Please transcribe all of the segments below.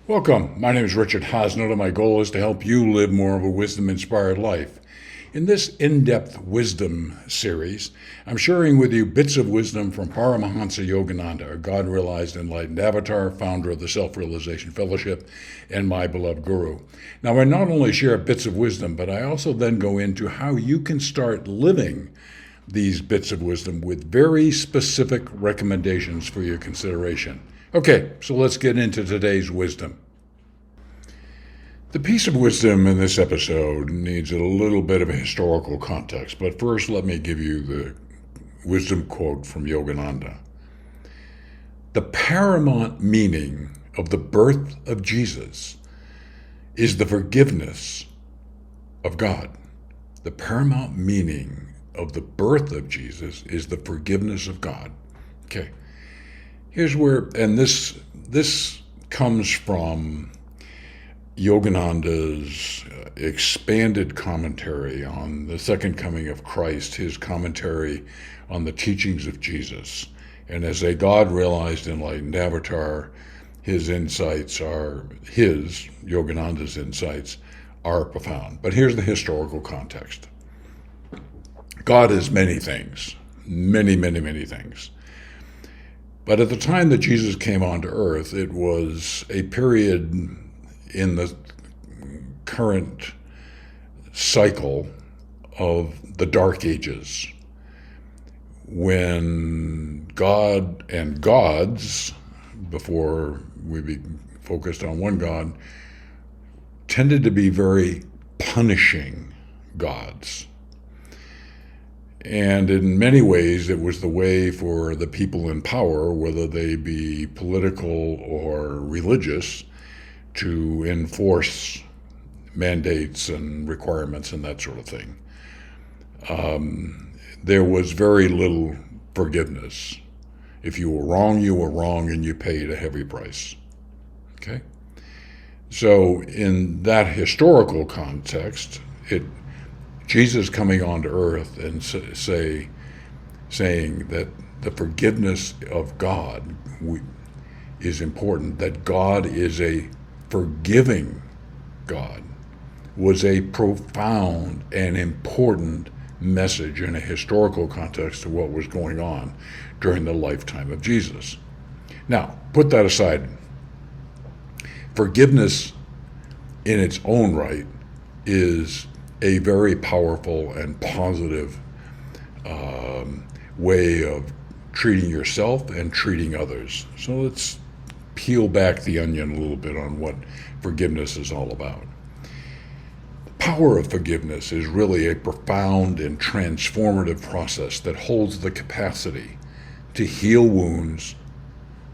Welcome. My name is Richard Hosnett, and my goal is to help you live more of a wisdom-inspired life. In this in-depth wisdom series, I'm sharing with you bits of wisdom from Paramahansa Yogananda, a God-realized enlightened avatar, founder of the Self-Realization Fellowship, and my beloved guru. Now, I not only share bits of wisdom, but I also then go into how you can start living these bits of wisdom with very specific recommendations for your consideration. Okay, so let's get into today's wisdom. The piece of wisdom in this episode needs a little bit of a historical context, but first let me give you the wisdom quote from Yogananda. The paramount meaning of the birth of Jesus is the forgiveness of God. The paramount meaning of the birth of Jesus is the forgiveness of God. Okay. Here's where, and this comes from Yogananda's expanded commentary on the second coming of Christ, his commentary on the teachings of Jesus. And as a God-realized enlightened avatar, Yogananda's insights, are profound. But here's the historical context. God is many things, many, many, many things. But at the time that Jesus came onto earth, it was a period in the current cycle of the Dark Ages, when God and gods, before we be focused on one God, tended to be very punishing gods. And in many ways, it was the way for the people in power, whether they be political or religious, to enforce mandates and requirements and that sort of thing. There was very little forgiveness. If you were wrong, and you paid a heavy price. Okay? So in that historical context, Jesus coming onto earth and saying that the forgiveness of God is important, that God is a forgiving God, was a profound and important message in a historical context to what was going on during the lifetime of Jesus. Now, put that aside. Forgiveness in its own right is a very powerful and positive way of treating yourself and treating others. So let's peel back the onion a little bit on what forgiveness is all about. The power of forgiveness is really a profound and transformative process that holds the capacity to heal wounds,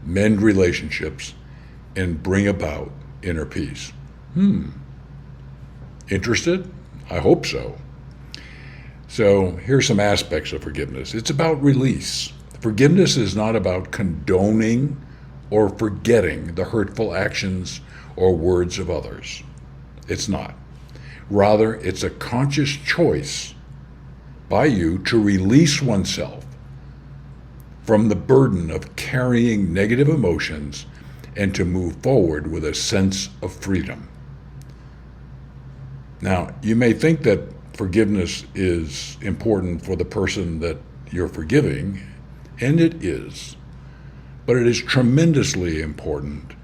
mend relationships, and bring about inner peace. Interested? I hope so. So here's some aspects of forgiveness. It's about release. Forgiveness is not about condoning or forgetting the hurtful actions or words of others. It's not. Rather, it's a conscious choice by you to release oneself from the burden of carrying negative emotions and to move forward with a sense of freedom. Now, you may think that forgiveness is important for the person that you're forgiving, and it is. But it is tremendously important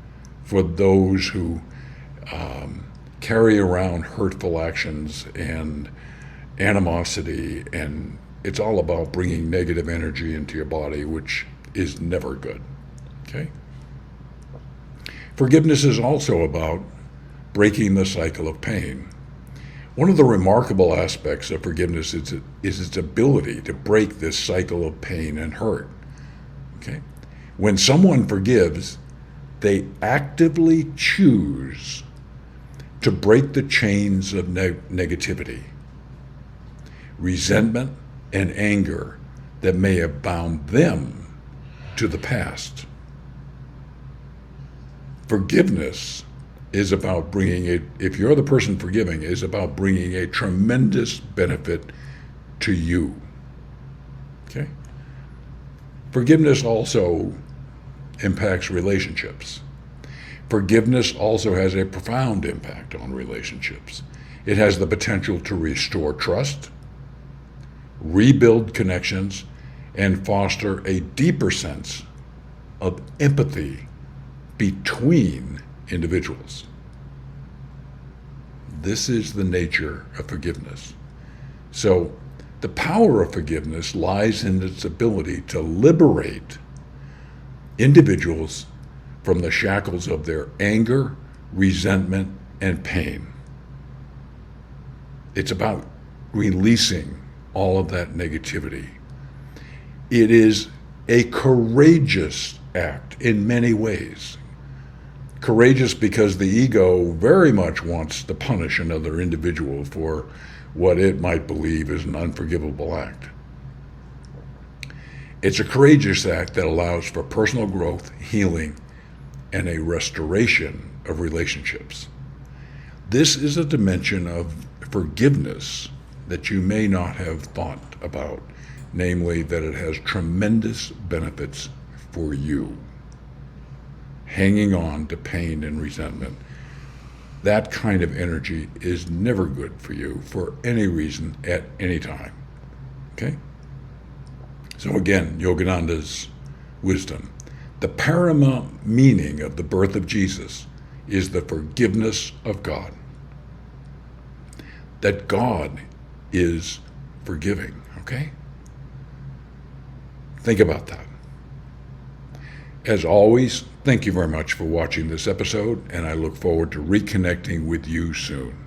for those who carry around hurtful actions and animosity, and it's all about bringing negative energy into your body, which is never good. Okay? Forgiveness is also about breaking the cycle of pain. One of the remarkable aspects of forgiveness is its ability to break this cycle of pain and hurt. Okay? When someone forgives, they actively choose to break the chains of negativity, resentment, and anger that may have bound them to the past. Forgiveness is about if you're the person forgiving, is about bringing a tremendous benefit to you. Okay? Forgiveness also impacts relationships. Forgiveness also has a profound impact on relationships. It has the potential to restore trust, rebuild connections, and foster a deeper sense of empathy between individuals. This is the nature of forgiveness. So, the power of forgiveness lies in its ability to liberate individuals from the shackles of their anger, resentment, and pain. It's about releasing all of that negativity. It is a courageous act in many ways. Courageous because the ego very much wants to punish another individual for what it might believe is an unforgivable act. It's a courageous act that allows for personal growth, healing, and a restoration of relationships. This is a dimension of forgiveness that you may not have thought about, namely that it has tremendous benefits for you. Hanging on to pain and resentment, that kind of energy is never good for you for any reason at any time. Okay? So again, Yogananda's wisdom. The paramount meaning of the birth of Jesus is the forgiveness of God. That God is forgiving, okay? Think about that. As always, thank you very much for watching this episode, and I look forward to reconnecting with you soon.